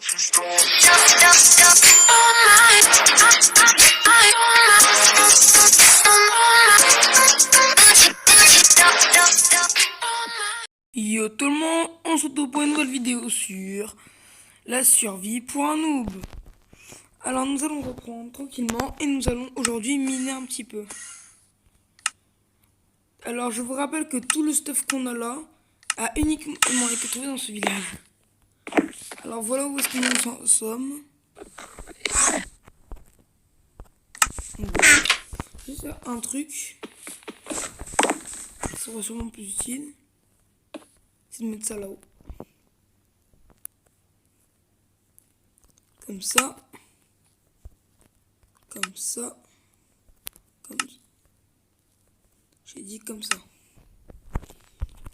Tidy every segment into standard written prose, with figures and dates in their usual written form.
Yo tout le monde, on se retrouve pour une nouvelle vidéo sur la survie pour un noob. Alors nous allons reprendre tranquillement et nous allons aujourd'hui miner un petit peu. Alors je vous rappelle que tout le stuff qu'on a là a uniquement été trouvé dans ce village. Alors voilà où est-ce que nous en sommes. Juste un truc qui sera sûrement plus utile, c'est de mettre ça là-haut. Comme ça. Comme ça. Comme ça. J'ai dit comme ça.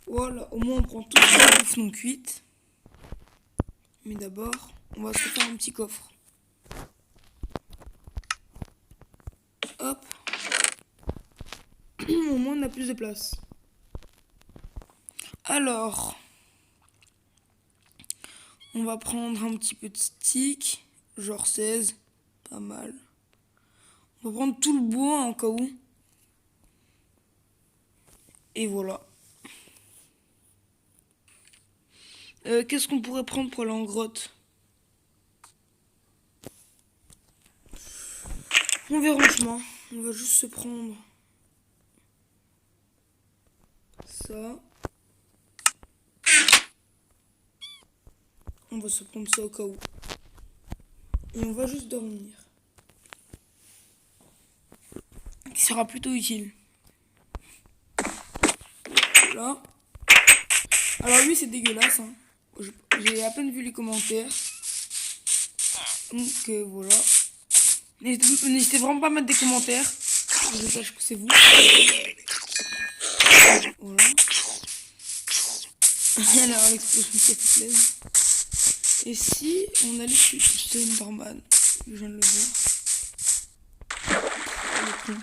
Voilà, au moins on prend toute la bouffe non cuite. Mais d'abord, on va se faire un petit coffre. Hop. Au moins on a plus de place. Alors, on va prendre un petit peu de stick, genre 16, pas mal. On va prendre tout le bois en cas où. Et voilà. Qu'est-ce qu'on pourrait prendre pour aller en grotte? On verra en chemin. On va juste se prendre ça. On va se prendre ça au cas où. Et on va juste dormir. Qui sera plutôt utile. Voilà. Alors lui c'est dégueulasse. Hein. J'ai à peine vu les commentaires. Donc voilà. N'hésitez vraiment pas à mettre des commentaires. Je sache que c'est vous. Voilà. Alors l'explosion qui a fait plaisir. Et si on allait sur une Enderman, je viens de le voir. Le con.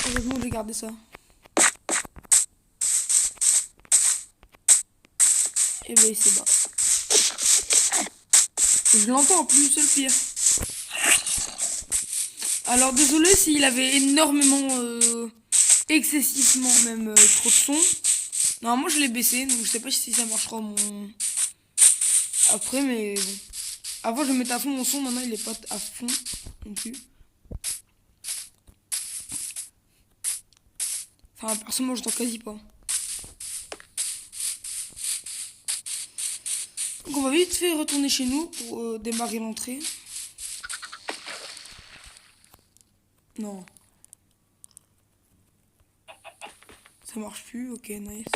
Heureusement j'ai gardé ça. Et ben il s'est barré. Je l'entends en plus, c'est le pire. Alors désolé s'il avait énormément, excessivement même trop de son. Normalement je l'ai baissé, donc je sais pas si ça marchera mon... Après, mais bon. Avant je mettais à fond mon son, maintenant il est pas à fond non plus. Enfin personnellement je t'entends quasi pas. Donc on va vite fait retourner chez nous pour démarrer l'entrée. Non. Ça marche plus, ok, nice.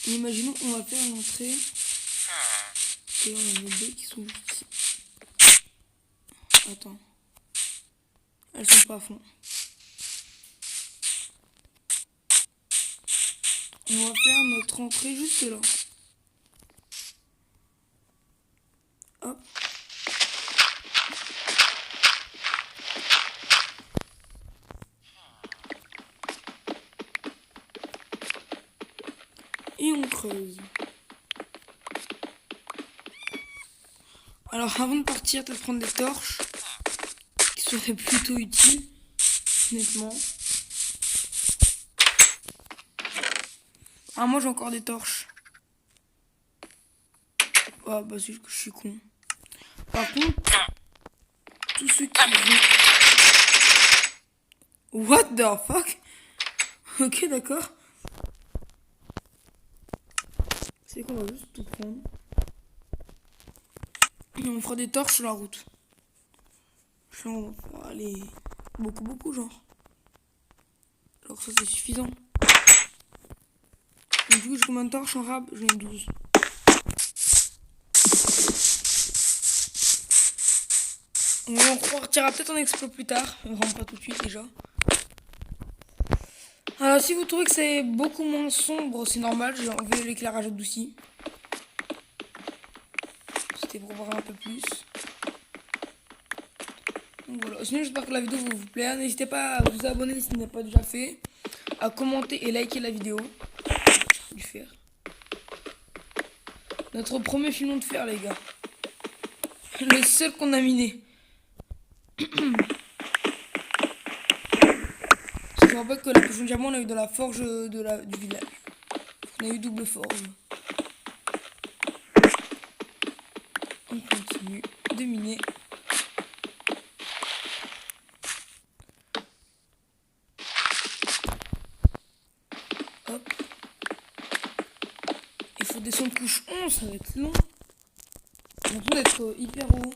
Et imaginons on va faire l'entrée. Et on a les deux qui sont juste ici. Attends. Elles sont pas à fond. On va faire notre entrée juste là. Hop. Et on creuse. Alors avant de partir, tu vas prendre des torches qui seraient plutôt utiles, honnêtement. Ah moi j'ai encore des torches. Ah bah c'est que je suis con. Par contre, tous ceux qui vont... What the fuck? Ok d'accord. C'est qu'on va juste tout prendre. Et on fera des torches sur la route. Genre, on va faire aller beaucoup genre. Alors ça c'est suffisant. Donc, du coup j'ai combien de torches en rab? J'en ai 12. On repartira peut-être en expo plus tard. On rentre pas tout de suite déjà. Alors si vous trouvez que c'est beaucoup moins sombre, c'est normal. J'ai enlevé l'éclairage adouci. C'était pour voir un peu plus. Donc voilà. Sinon j'espère que la vidéo vous plaît. N'hésitez pas à vous abonner si ce n'est pas déjà fait. À commenter et liker la vidéo. Je vais faire. Notre premier filon de fer, les gars. Le seul qu'on a miné. Je me rappelle que la potion de diamant, on a eu dans la forge du village. On a eu double forge. On continue de miner. Hop. Il faut descendre couche 11, ça va être long. J'ai l'impression d'être hyper haut.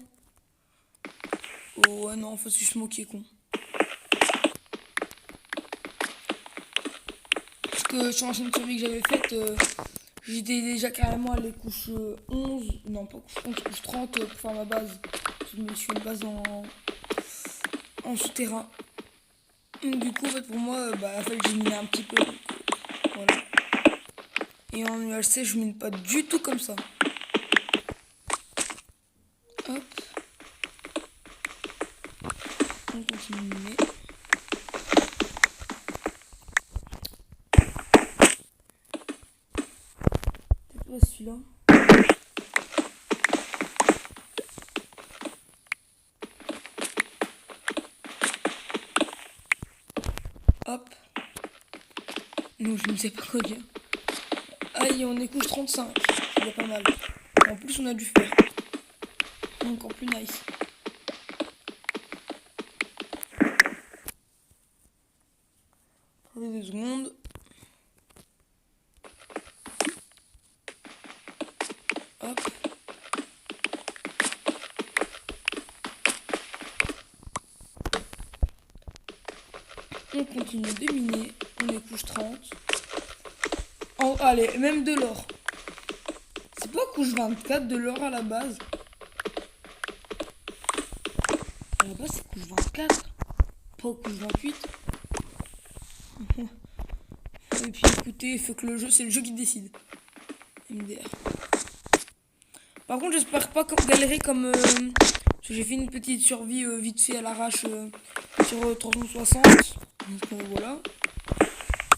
Oh ouais non, faut juste moi qui est con. Parce que sur l'ancienne survie que j'avais faite, j'étais déjà carrément allé couche 11, non pas couche 11, couche 30 pour faire ma base. Je me suis une base en souterrain. Donc, du coup en fait pour moi, en fait j'ai miné un petit peu. Donc, voilà. Et en UHC je mine pas du tout comme ça. Hop. On continue de miner. C'est pas celui-là. Hop. Non, je ne sais pas quoi dire. Aïe, on est couche 35. C'est déjà pas mal. En plus, on a du fer. Encore plus nice. Attendez 2 secondes. Hop. On continue de miner. On est couche 30. Allez, même de l'or. C'est pas couche 24 de l'or à la base. À la base, c'est couche 24. Pas couche 28. Et puis écoutez, il faut que c'est le jeu qui décide. MDR. Par contre, j'espère pas galérer comme... parce que j'ai fait une petite survie vite fait à l'arrache sur 360. Donc voilà.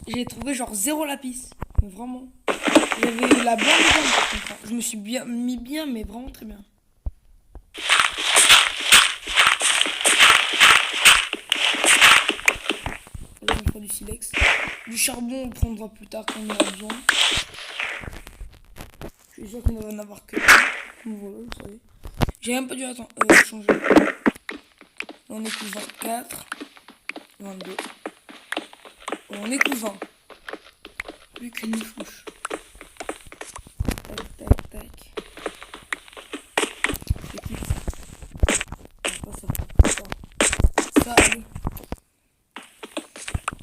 J'ai trouvé genre 0 lapis. Mais vraiment. J'avais la bonne dedans. Je me suis mis bien, mais vraiment très bien. Là, on prend du silex. Du charbon, on prendra plus tard quand on en aura besoin. Je suis sûr qu'on va en avoir que. Voilà, vous savez. J'ai même pas dû attendre. Changer. Là, on est couche 24. 22. On est couche 20. Plus qu'une couche. Tac, tac, tac. C'est qui ça? Non, pas ça. Ça, allez.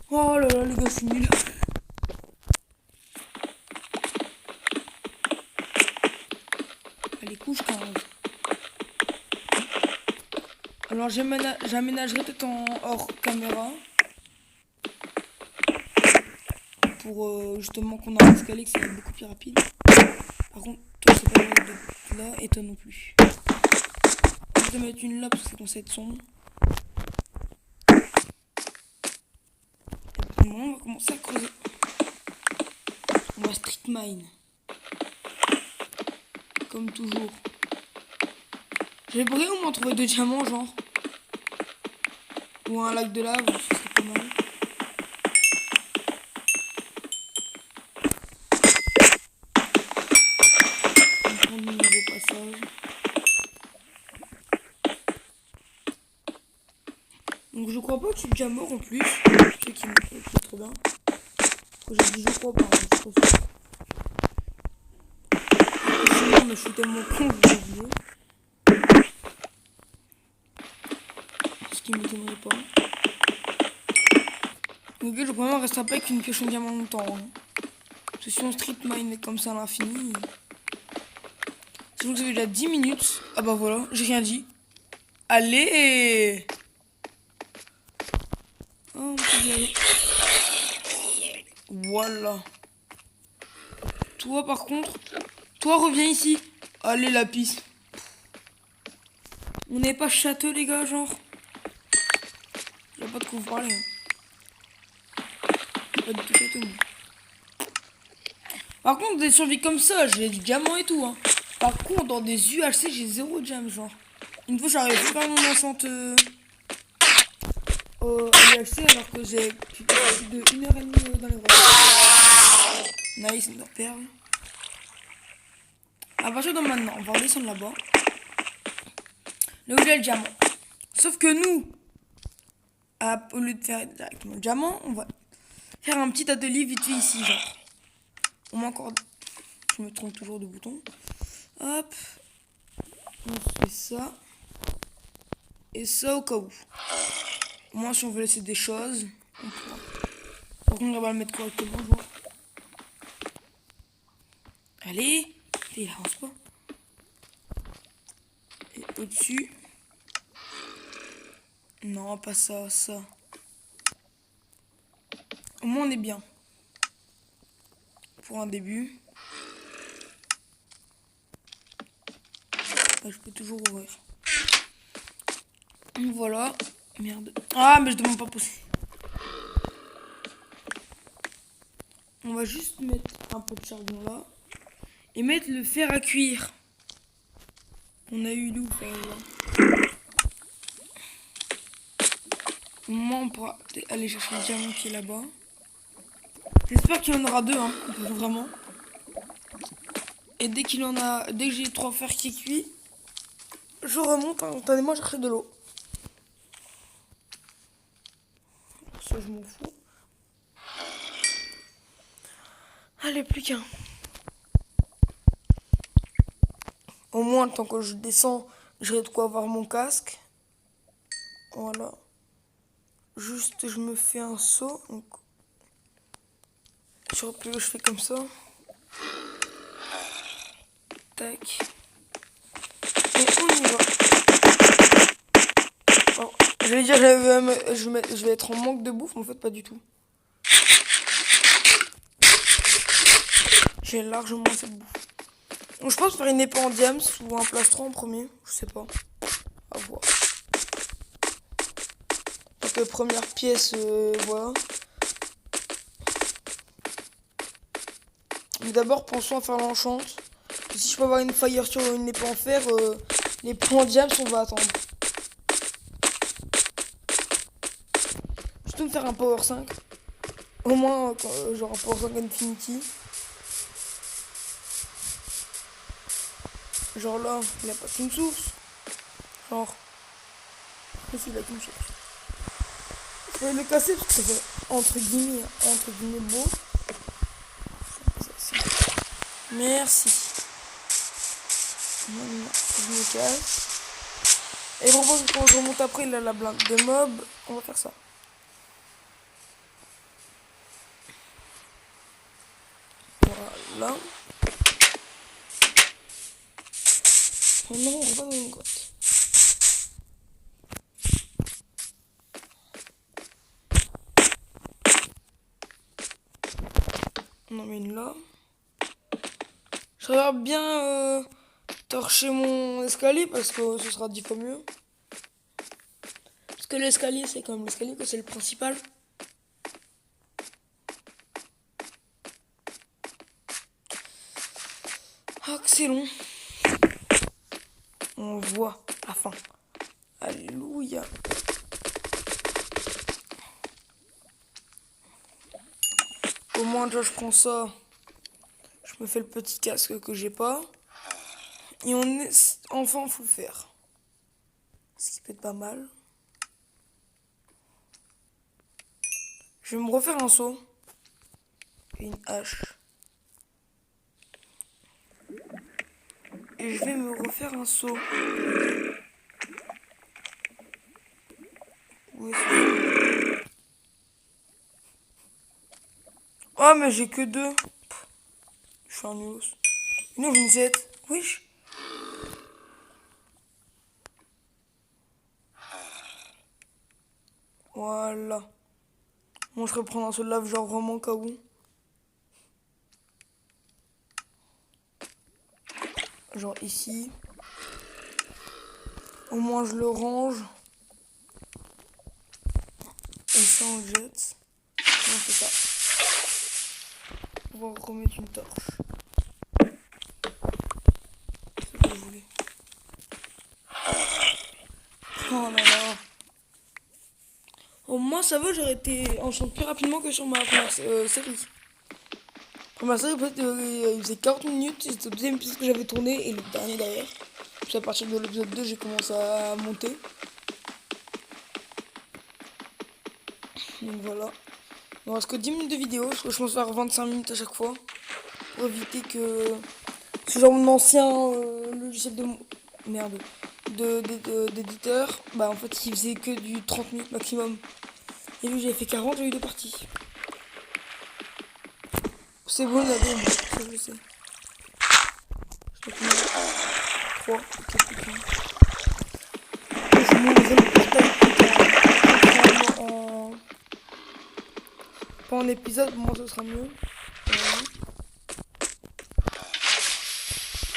Oh là là, les gars, c'est nul. Allez, couche 15. Alors, j'aménagerai peut-être en hors caméra. Pour justement qu'on a un escalier que c'est beaucoup plus rapide. Par contre, toi, c'est pas le mettre de là et toi non plus. Je vais mettre une là parce que c'est censé être sombre. Et on va commencer à creuser. On va street mine. Comme toujours. J'aimerais au moins trouver 2 diamants, genre. Ou un lac de lave, ce serait pas mal. On prend un nouveau passage. Donc je crois pas que je suis déjà mort en plus. Je sais qu'il me fait trop bien. J'ai dit je crois pas, hein, je crois ça. Sinon, mais je suis tellement con que j'ai oublié. Ce qui m'étonnerait pas. Donc je crois qu'on restera pas avec une pioche en diamant longtemps. Hein. Parce que si on street mine comme ça à l'infini. C'est donc ça fait déjà 10 minutes. Ah bah voilà, j'ai rien dit. Allez! Oh, on peut y aller. Voilà. Toi par contre, toi reviens ici. Allez lapis. On n'est pas château les gars genre. Y'a pas de quoi vous parler. Hein. Pas du tout château. Moi. Par contre des survies comme ça, j'ai du diamant et tout. Hein. Par contre, dans des UHC, j'ai 0 jam, genre. Une fois, j'arrive à faire mon enchante au UHC alors que j'ai plus de 1h30 dans les voies. Nice, une perle. À partir de maintenant, on va redescendre là-bas. Là où il y a le diamant. Sauf que nous, au lieu de faire directement le diamant, on va faire un petit atelier vite fait ici, genre. On met encore... Je me trompe toujours de bouton. Hop. On fait ça. Et ça au cas où. Au moins, si on veut laisser des choses, on pourra. Par contre, on va le mettre correctement, je vois. Allez. Il avance pas. Et au-dessus. Non, pas ça, ça. Au moins, on est bien. Pour un début. Je peux toujours ouvrir. Voilà. Merde. Ah, mais je demande pas pousser. On va juste mettre un peu de charbon là. Et mettre le fer à cuire. On a eu le fer là. Au moment on pourra aller chercher le diamant qui est là-bas. J'espère qu'il y en aura 2, hein. Vraiment. Et dès qu'il en a. Dès que j'ai 3 fers qui cuit, je remonte instantanément chercher de l'eau. Ça je m'en fous. Allez, plus qu'un. Au moins, tant que je descends, j'aurai de quoi avoir mon casque. Voilà. Juste, je me fais un saut. Donc, sur le plus haut, je fais comme ça. Tac. Et on y va. Alors, je vais dire, je vais être en manque de bouffe, mais en fait, pas du tout. J'ai largement assez de bouffe. Donc, je pense faire une épée en diams ou un plastron en premier. Je sais pas. À voir. Donc, première pièce, voilà. Mais d'abord, pensons à faire l'enchante. Si je peux avoir une fire sur une épée en fer, l'épée en diams, on va attendre. Je peux me faire un power 5. Au moins, genre un power 5 infinity. Genre là, il n'a pas qu'une source. Genre, ici, il a qu'une source. Je vais le casser parce que ça fait entre guillemets beau. Merci. Maintenant, je me casse. Et je propose que quand je remonte après, il a la blinde de mob. On va faire ça. Voilà. Oh non, on va dans une grotte. On en met une là. Je regarde bien torcher mon escalier parce que ce sera 10 fois mieux. Parce que l'escalier, c'est comme l'escalier, que c'est le principal. Ah, que c'est long. On voit la fin. Alléluia. Au moins, déjà, je prends ça. Je me fais le petit casque que j'ai pas. Et on est... Enfin, faut le faire. Ce qui peut être pas mal. Je vais me refaire un seau. Et une hache. Et je vais me refaire un seau. Où est-ce que... Oh, mais j'ai que 2. Je suis un news. Non, j'ai une 7. Wesh. Voilà. Moi, je reprends un seau de lave, genre vraiment au cas où. Genre ici. Au moins, je le range. Et ça, on le jette. On fait ça. On va remettre une torche. ça va, j'aurais été enchanté plus rapidement que sur ma première série. Première série, peut-être, il faisait 40 minutes, c'était le deuxième épisode que j'avais tourné et le dernier derrière. Puis à partir de l'épisode 2, j'ai commencé à monter. Donc voilà. Il me reste que 10 minutes de vidéo, parce que je pense faire 25 minutes à chaque fois. Pour éviter que ce genre d'ancien logiciel de... Merde. D'éditeur, bah en fait il faisait que du 30 minutes maximum. Et vu que j'avais fait 40, j'ai eu 2 parties. C'est bon la bombe, ça je sais. Je l'ai fini. 3, ok, ok. Je mourrai le portail pas en épisode, moi ce sera mieux.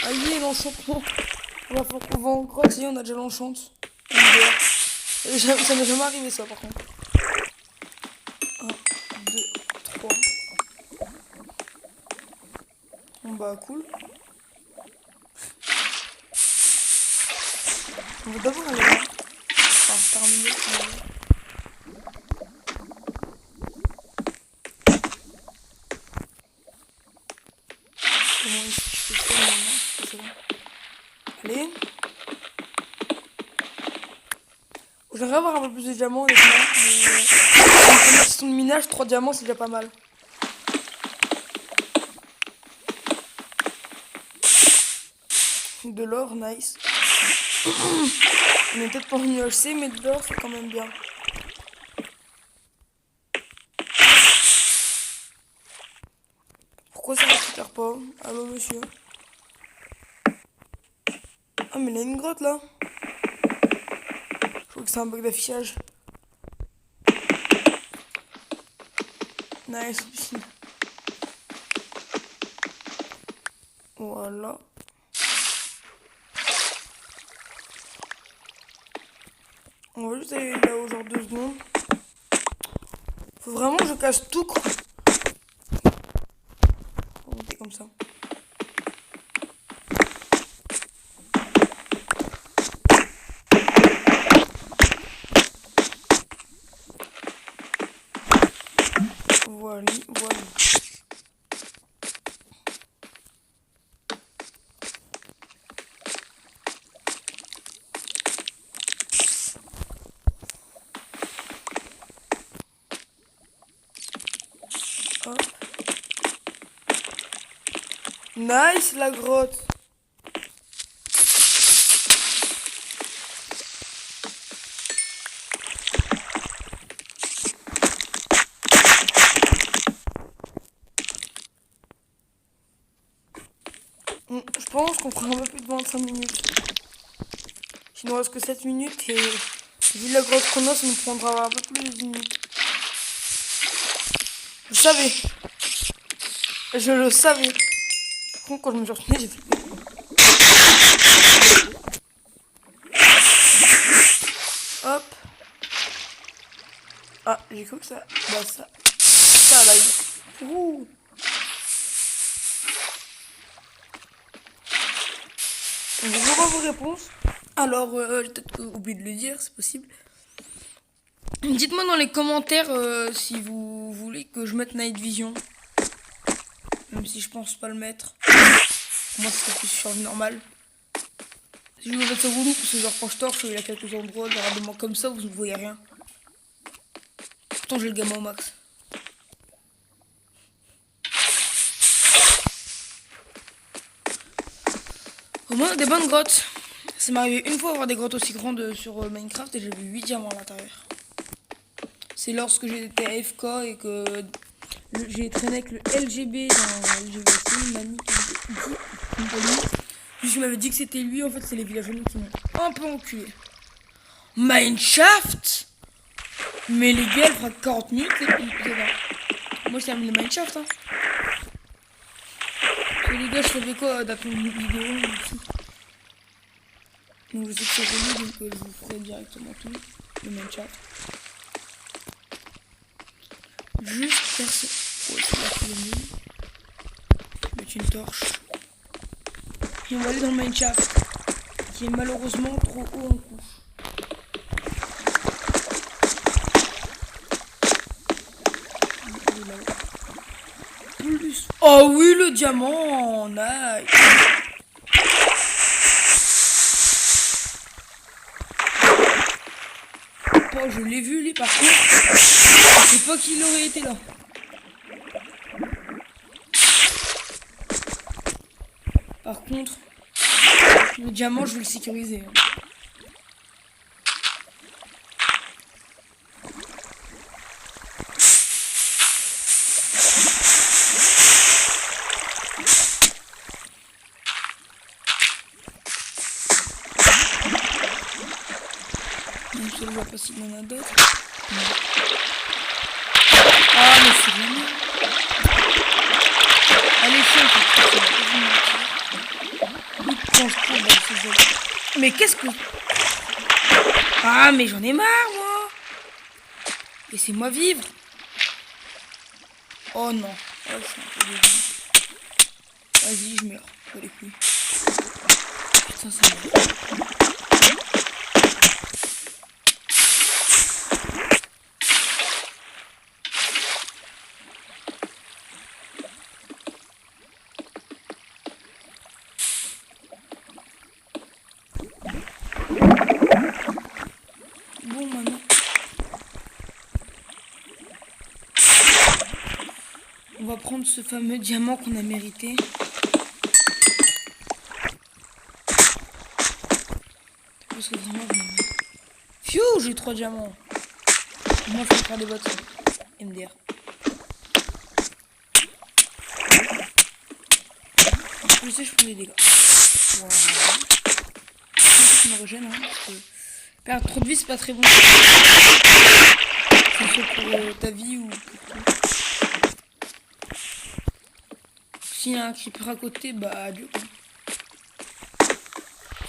Aïe, l'enchantement. On va encore essayer, on a déjà l'enchante. Ça m'est jamais arrivé ça par contre. 1, 2, 3. Bon bah cool. On va d'abord aller là. Enfin, terminer. Comment est-ce que je fais ça maintenant? C'est bon. Allez. J'aimerais avoir un peu plus de diamants honnêtement. Mais une question de minage, 3 diamants c'est déjà pas mal. De l'or, nice. On est peut-être pas en UHC, mais de l'or c'est quand même bien. Pourquoi ça récupère pas? Allô monsieur? Ah mais il y a une grotte là. Je crois que c'est un bug d'affichage. Nice. Voilà. On va juste aller là-haut genre 2 secondes. Faut vraiment que je casse tout quoi. On va monter comme ça. Voilà, voilà. Hop. Nice la grotte. Je pense qu'on fera un peu plus de 25 minutes. Il nous reste que 7 minutes et vu la grotte qu'on a, ça nous prendra un peu plus de minutes. Je savais. Je le savais. Par contre, quand je me suis retourné, j'ai flippé. Hop. Ah, j'ai cru que ça... Bah ça live. Ouh. Je vois vos réponses. Alors, j'ai peut-être oublié de le dire, c'est possible. Dites-moi dans les commentaires si vous voulez que je mette Night Vision. Même si je pense pas le mettre. Pour moi, c'est plus sur normal. Si je veux mettre ça relou, parce que genre quand je torche, il y a quelques endroits, regardez-moi comme ça, vous ne voyez rien. Pourtant, j'ai le gamma au max. Au moins, des bonnes grottes. Ça m'est arrivé une fois avoir des grottes aussi grandes sur Minecraft et j'ai vu 8 diamants à l'intérieur. C'est lorsque j'étais AFK et que j'ai traîné avec le LGB dans LGBC, il m'a mis je m'avais dit que c'était lui, en fait c'est les villageois qui m'ont un peu enculé. Mineshaft. Mais les gars, elle fera 40 minutes et puis moi je termine le Mineshaft hein. Et les gars, je savais quoi d'après une vidéo aussi. Donc je sais que c'est joli, donc je vous ferai directement tout le Mineshaft. Juste faire ce... Ouais, c'est là qu'il est mieux. Mettre une torche. Et on va aller dans le Mineshaft, qui est malheureusement trop haut en couche. Oh oui, le diamant, nice. Oh, je l'ai vu lui par contre. Je sais pas qu'il aurait été là. Par contre, le diamant, je vais le sécuriser. Donc je ne vois pas s'il y en a d'autres. Ah mais c'est bien. Allez, chiant. Mais qu'est-ce que... Ah mais j'en ai marre moi. Laissez-moi vivre. Oh non. Oh, je suis un peu dégoûté. Vas-y, je meurs. Pas les couilles. Putain, ça merde. Bon, maintenant. On va prendre ce fameux diamant qu'on a mérité. Parce que vraiment, Pfiou, j'ai 3 diamants. Moi, je vais faire des bottes. MDR. Je sais, je prends des dégâts. Voilà. Je me régène, hein, parce que perdre trop de vie, c'est pas très bon. C'est fait pour ta vie ou pour toi. S'il y a un creeper à côté, bah adieu.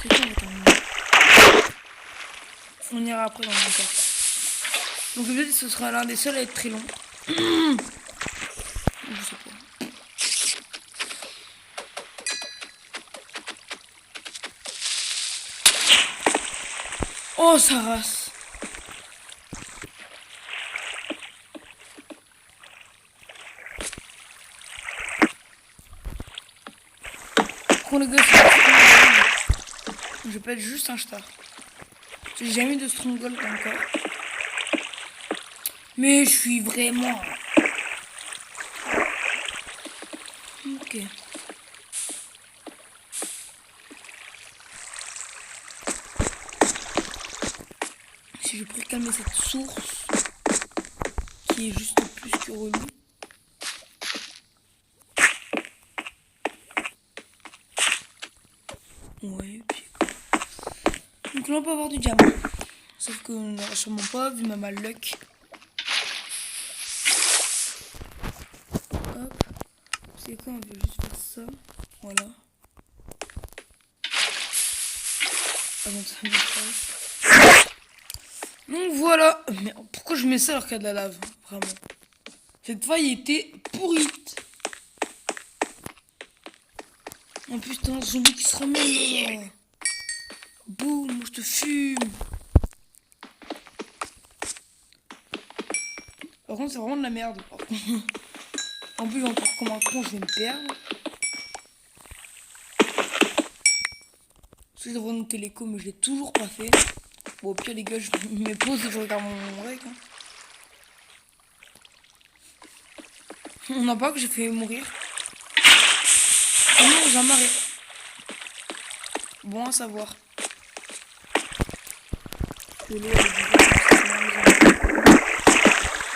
C'est tout, on va terminer. On ira après dans le montage. Donc le vidéo, ce sera l'un des seuls à être très long. Je sais pas. Oh, ça rase. Pour les gars, je peux être juste un star. J'ai jamais eu de stronghold encore. Mais je suis vraiment... Ok. Si je pourrais calmer cette source qui est juste plus que relou. Ouais, puis... Donc là on peut avoir du diamant. Sauf qu'on n'aura sûrement pas vu ma mal luck. Hop. C'est quoi, on veut juste faire ça. Voilà. Avant que ça me fasse. Donc voilà. Mais pourquoi je mets ça alors qu'il y a de la lave? Vraiment. Cette faille était pourrite. En plus, t'as un zombie qui se ramène là. Boum, je te fume. Par contre, c'est vraiment de la merde. En plus, encore comme un con, je vais me perdre. Je devrais noter l'écho, mais je l'ai toujours pas fait. Bon, au pire, les gars, je me pose et je regarde mon rec. Hein. On n'a pas que j'ai fait mourir. Oh non, j'ai un marais. Bon à savoir. Que l'eau,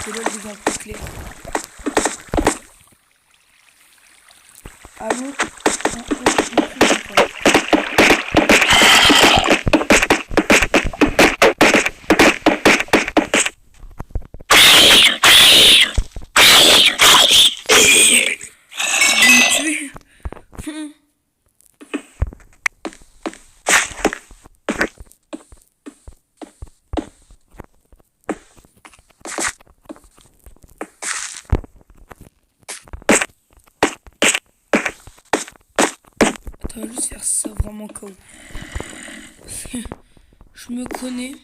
elle devient plus claire. Allons. On va juste faire ça vraiment KO. Parce que je me connais.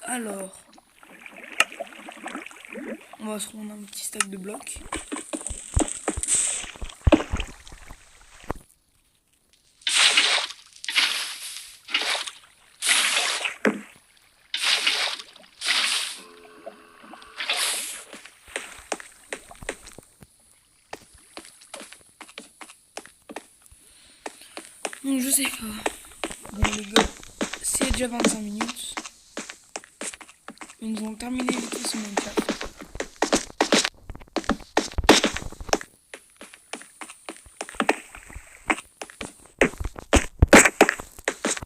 Alors. On va se prendre un petit stack de blocs. Donc je sais pas. Bon les gars, c'est déjà 25 minutes. Ils nous ont terminé les ce Minecraft.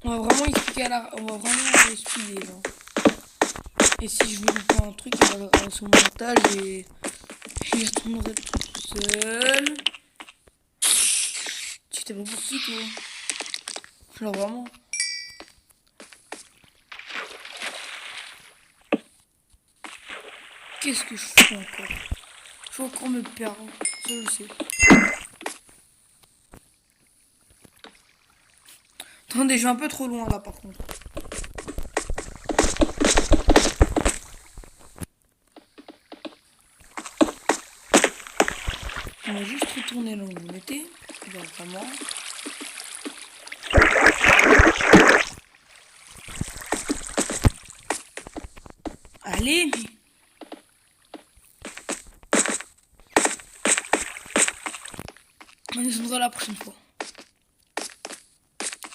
On va vraiment expliquer on va vraiment expliquer là. Et si je veux louper un truc, il va sur mon montage et j'y retournerai tout seul. Tu t'es pas pour qui toi? Genre vraiment. Qu'est-ce que je fais encore? Je vais encore me perdre, ça je le sais. Attendez, je vais un peu trop loin là par contre. On va juste retourner là où on était. Vraiment. Allez, mais... On descendra la prochaine fois.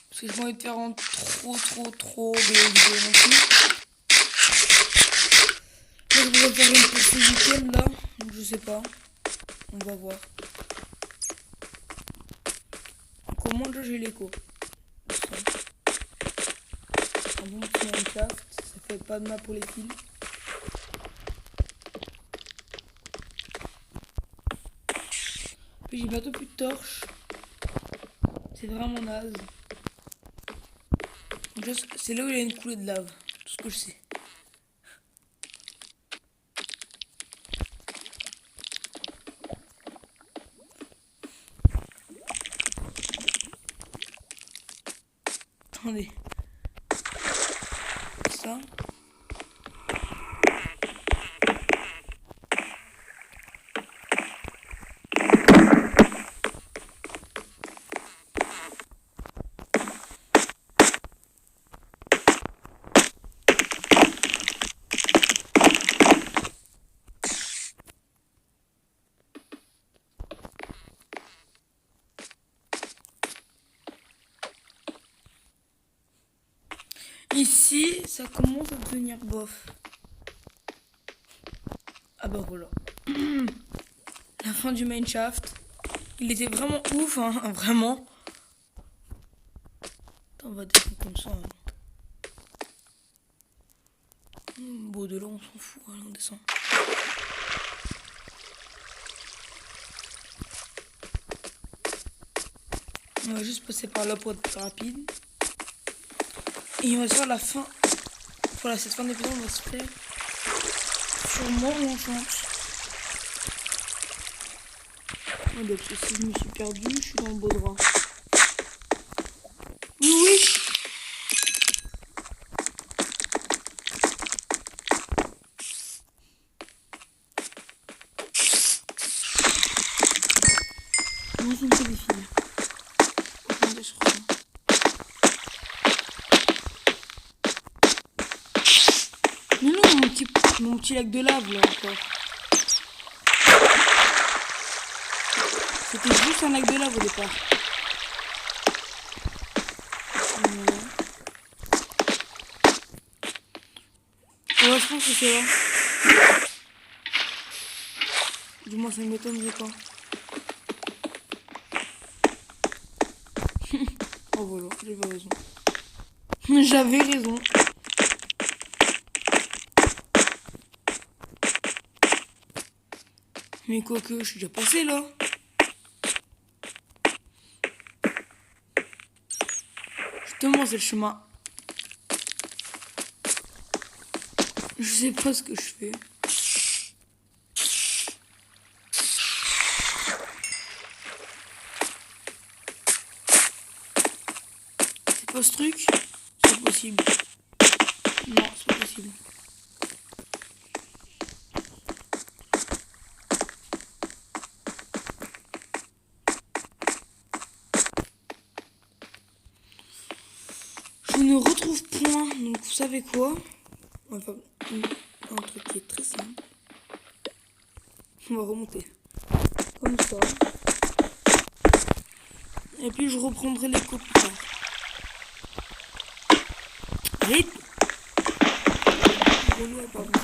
Parce que j'ai pas envie de faire en trop de vidéos non plus. Là, je vais faire une petite week-end là. Donc je sais pas. On va voir. Comment là j'ai l'écho. Un bon petit Minecraft. Ça fait pas de mal pour les fils. Puis j'ai bientôt plus de torches. C'est vraiment naze. C'est là où il y a une coulée de lave. Tout ce que je sais. Attendez. Ça. Ici, ça commence à devenir bof. Ah bah voilà. La fin du Mineshaft. Il était vraiment ouf, hein, vraiment. Attends, on va descendre comme ça. Hein. Bon, de là, on s'en fout. Allez, on descend. On va juste passer par là pour être plus rapide. Et on va se faire la fin. Voilà, cette fin d'épisode, on va se faire sûrement en chance. Donc, si je me suis perdu, je suis dans le beau droit. Oui. Non, c'est une seule fille. Attendez, je crois. Non, mon petit lac de lave là encore. C'était juste un lac de lave au départ. Voilà. Ouais, je pense que c'est là. Du moins, ça ne m'étonnerait pas. Oh voilà, j'avais raison. J'avais raison. Mais quoique, je suis déjà passé là. Justement, c'est le chemin. Je sais pas ce que je fais. C'est pas ce truc? C'est possible. Non, c'est pas possible. ne retrouve point. Donc vous savez quoi? On va faire un truc qui est très simple. On va remonter. Comme ça. Et puis je reprendrai l'écho plus tard. Vite. Je me prends ça.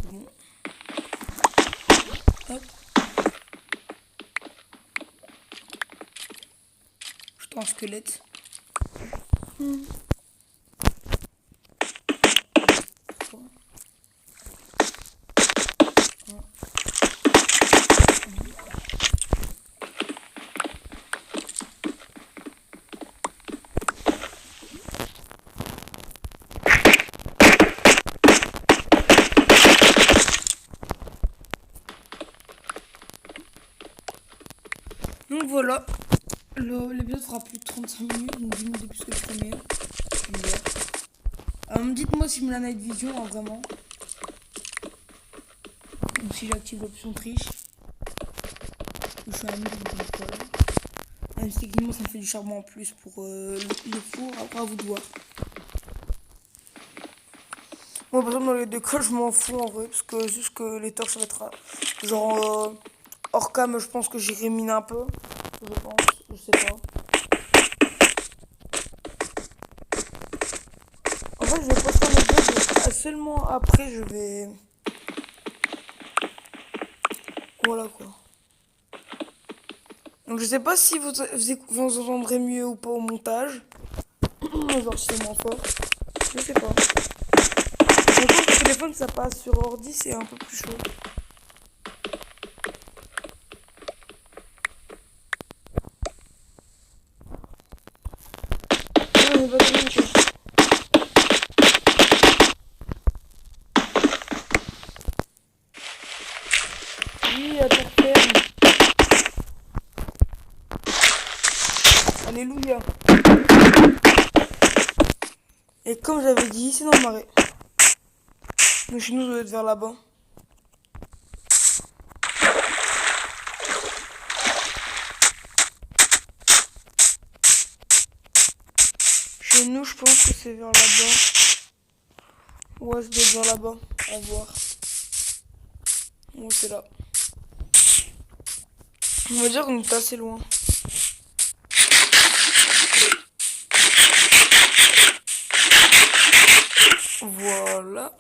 Bon. Hop. Je tends un squelette. Donc voilà, l'épisode fera plus de 35 minutes, donc 10 minutes de plus que le premier. Dites-moi si je me la night vision, hein, vraiment. Ou si j'active l'option triche. Je suis un mec de quoi. Même si techniquement ça me fait du charbon en plus pour le four, après à vous de voir. Moi par exemple dans les deux cas je m'en fous en vrai, parce que juste que les torches ça va être genre hors cam, je pense que j'irai miner un peu. Je pense, je sais pas. En fait je vais poster un épisode, seulement après je vais... Voilà quoi. Donc je sais pas si vous entendrez mieux ou pas au montage. Genre si c'est moins fort. Je sais pas. Mais quand le téléphone ça passe sur ordi c'est un peu plus chaud. Non, mais pas de minute. Oui, à terre ferme. Alléluia. Et comme j'avais dit, c'est dans le marais. Mais chez nous, ça doit être vers là-bas. Chez nous, je pense que c'est vers là-bas. Ouais, ça doit être vers là-bas. À voir. Bon, c'est là. On va dire qu'on est assez loin. Voilà.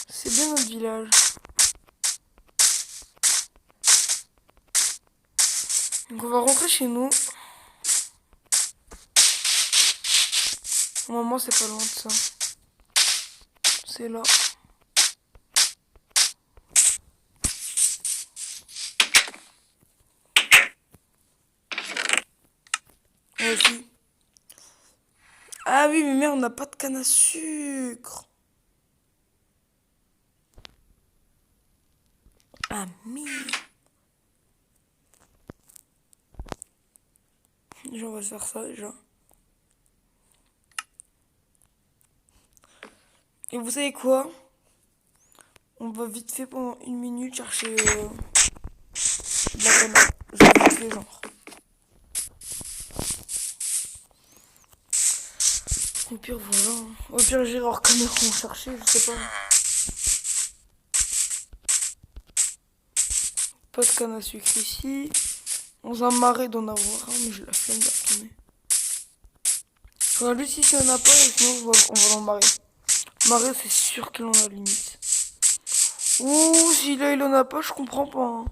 C'est bien notre village. Donc on va rentrer chez nous. Normalement c'est pas loin de ça. C'est là. Aussi. Ah oui mais merde, on n'a pas de canne à sucre. Ah merde. Déjà on va se faire ça déjà. Et vous savez quoi? On va vite fait pendant 1 minute chercher de la canne. Genre vite fait genre. Au pire voilà. Au pire j'irai hors caméra en chercher, je sais pas. Pas de canne à sucre ici. Dans un marais d'en avoir un, mais j'ai la flemme de retourner. Je regarde juste si on n'a pas, et sinon on va dans le marais. Le marais c'est sûr qu'il en a limite. Ouh, si là il en a pas, je comprends pas. Hein.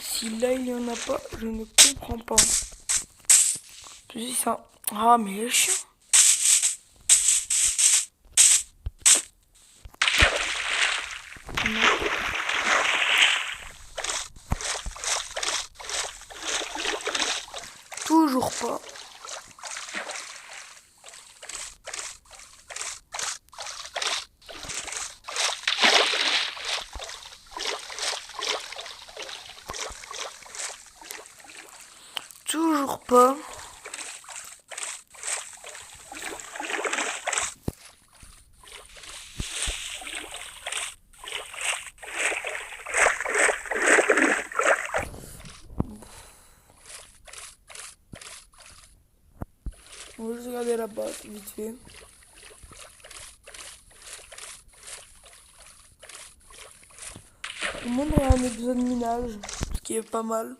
Si là il y en a pas, je ne comprends pas. Je dis ça. Ah mais il est chiant. Non. Toujours pas. pas. On va juste regarder là-bas, vite fait. On montre un épisode minage, ce qui est pas mal.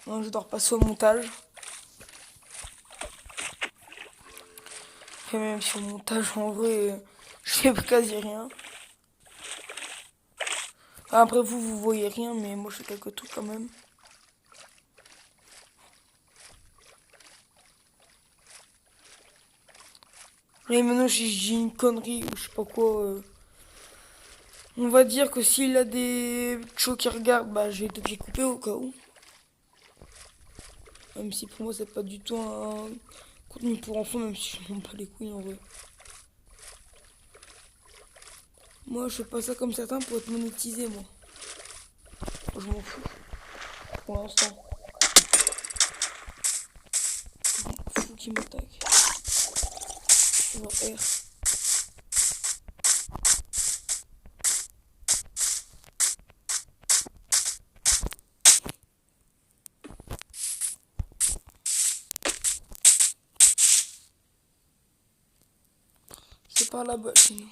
Non, je dois repasser au montage. Et même sur le montage, en vrai, je fais quasi rien. Après vous voyez rien, mais moi je fais quelques trucs quand même. Et maintenant si je dis une connerie ou je sais pas quoi, on va dire que s'il a des chos qui regardent, bah je vais peut-être les couper au cas où. Même si pour moi c'est pas du tout un contenu pour enfants, même si je m'en bats les couilles en vrai. Moi je fais pas ça comme certains pour être monétisé moi. Je m'en fous. Pour l'instant. Je m'en fous qu'ils m'attaquent. Genre R. C'est par là-bas sinon.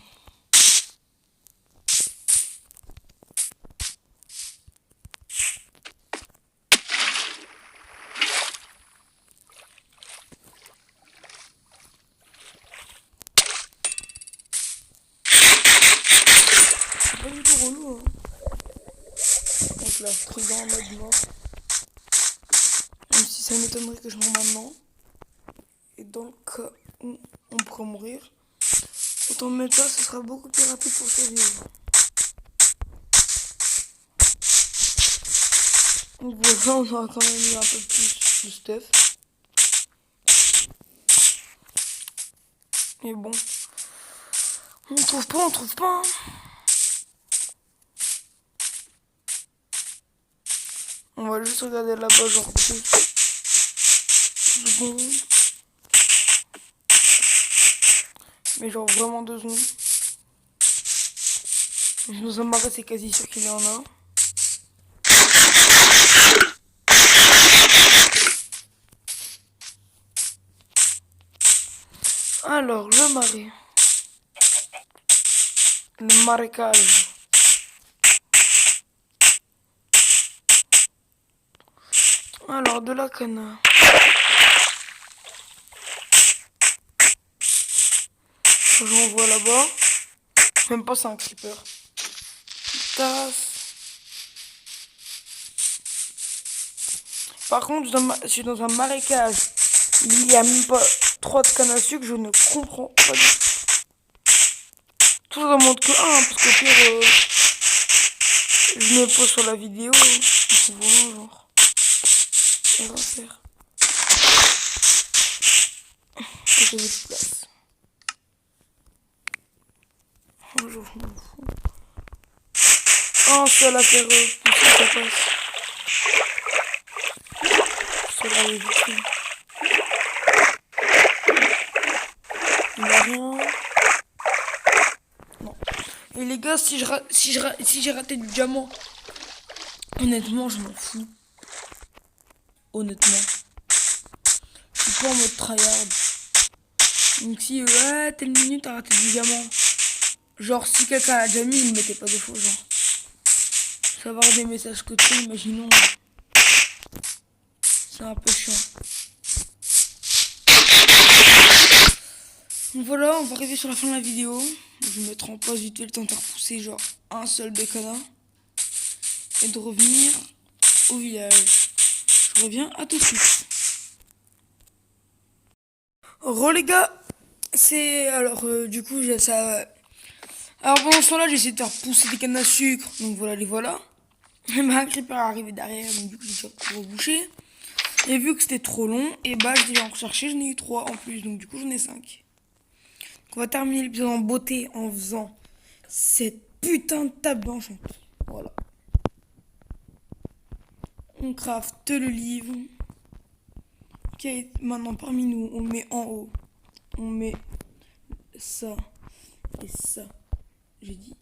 C'est pas du tout relou hein. Donc là, trident en mode mort. Même si ça m'étonnerait que je meure maintenant. Et dans le cas où on pourrait mourir, autant mettre ça, ce sera beaucoup plus rapide pour survivre. Donc voilà, on aura quand même eu un peu plus de stuff. Mais bon, on trouve pas. Hein. On va juste regarder là-bas, genre 2 secondes. Mais genre vraiment 2 secondes. Dans un marais, c'est quasi sûr qu'il y en a. Alors, le marais. Le marécage. Alors, de la canne. J'en vois là-bas. Même pas, c'est un creeper. Tasse. Par contre, je suis dans un marécage. Il n'y a même pas 3 de canne à sucre. Je ne comprends pas du tout. Tout ça montre que 1, parce qu'au pire, je me pose sur la vidéo. Voilà, genre. Ça va faire. J'ai de place. Un jour, je m'en fous. Un seul à faire pousser ça passe. Ça va aller vite. Il n'y a rien. Non. Et les gars, si j'ai raté du diamant, honnêtement, je m'en fous. Honnêtement. Je suis pas en mode tryhard. Donc si, telle minute, t'as raté du diamant. Genre, si quelqu'un l'a déjà mis, il ne mettait pas de faux, genre. Savoir des messages que tu imaginons. C'est un peu chiant. Donc voilà, on va arriver sur la fin de la vidéo. Je vais mettre en pause vite fait le temps de repousser genre un seul bécana. Et de revenir au village. Je reviens à tout de suite. Re les gars, c'est... Alors du coup, j'ai ça... Alors pendant ce temps-là, j'ai essayé de faire pousser des cannes à sucre. Donc voilà, les voilà. Et un creeper est arrivé derrière, donc du coup j'ai déjà rebouché. Et vu que c'était trop long, et bah je devais en rechercher, j'en ai eu 3 en plus, donc du coup j'en ai 5. Donc on va terminer l'épisode en beauté en faisant cette putain de table d'enchant. Voilà. On crafte le livre. maintenant parmi nous, on le met en haut. On met ça et ça. J'ai dit.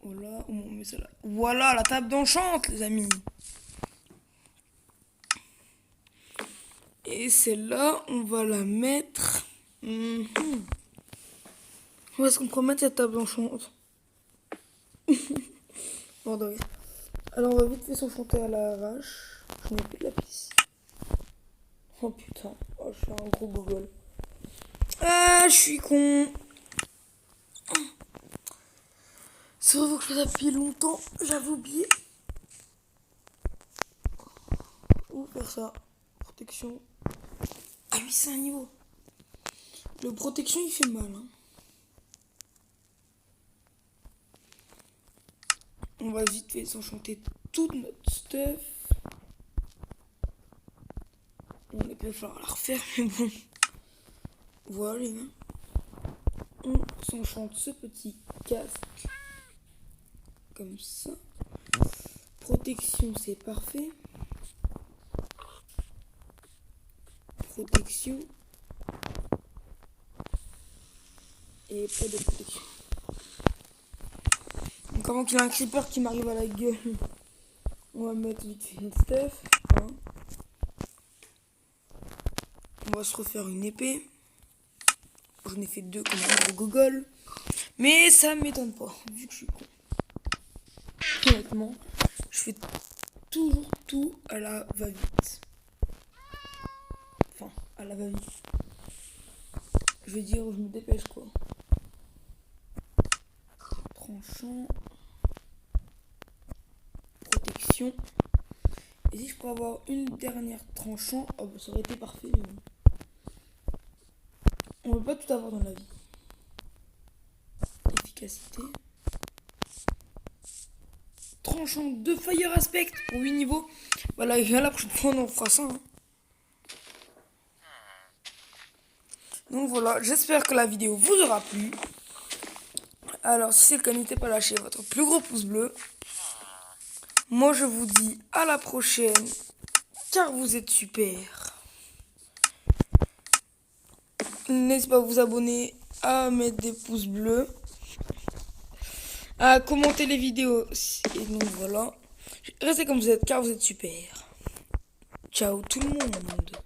Voilà, on met ça là. Voilà la table d'enchant, les amis. Et celle-là, on va la mettre. Où est-ce qu'on peut mettre cette table d'enchant? Bon, alors on va vite fait s'enchanter à l'arrache. Je n'ai plus de lapis. Oh putain, oh, je suis un gros gogol. Ah, je suis con. C'est vrai que je l'ai depuis longtemps, j'avais oublié. Où faire ça? Protection. Ah oui, c'est un niveau. Le protection, il fait mal. Hein. On va vite fait s'enchanter toute notre stuff. On est peut falloir la refaire, mais bon. Voilà les gars. On s'enchante ce petit casque. Comme ça. Protection, c'est parfait. Protection. Et pas de protection. Donc avant qu'il y ait un creeper qui m'arrive à la gueule, on va mettre vite fait notre stuff. Hein. On va se refaire une épée. J'en ai fait 2 comme un gros gogol. Mais ça m'étonne pas, vu que je suis con. Honnêtement, je fais toujours tout à la va-vite. Enfin, à la va-vite. Je veux dire, je me dépêche quoi. Tranchant. Protection. Et si je peux avoir une dernière tranchant, oh bah, ça aurait été parfait. Mais bon. On peut pas tout avoir dans la vie. Efficacité. Tranchant de Fire Aspect pour 8 niveaux. Voilà, et la prochaine fois on en fera ça. Hein. Donc voilà, j'espère que la vidéo vous aura plu. Alors si c'est le cas, n'hésitez pas à lâcher votre plus gros pouce bleu. Moi je vous dis à la prochaine, car vous êtes super. N'hésitez pas à vous abonner, à mettre des pouces bleus, à commenter les vidéos. Et donc voilà, restez comme vous êtes, car vous êtes super. Ciao tout le monde.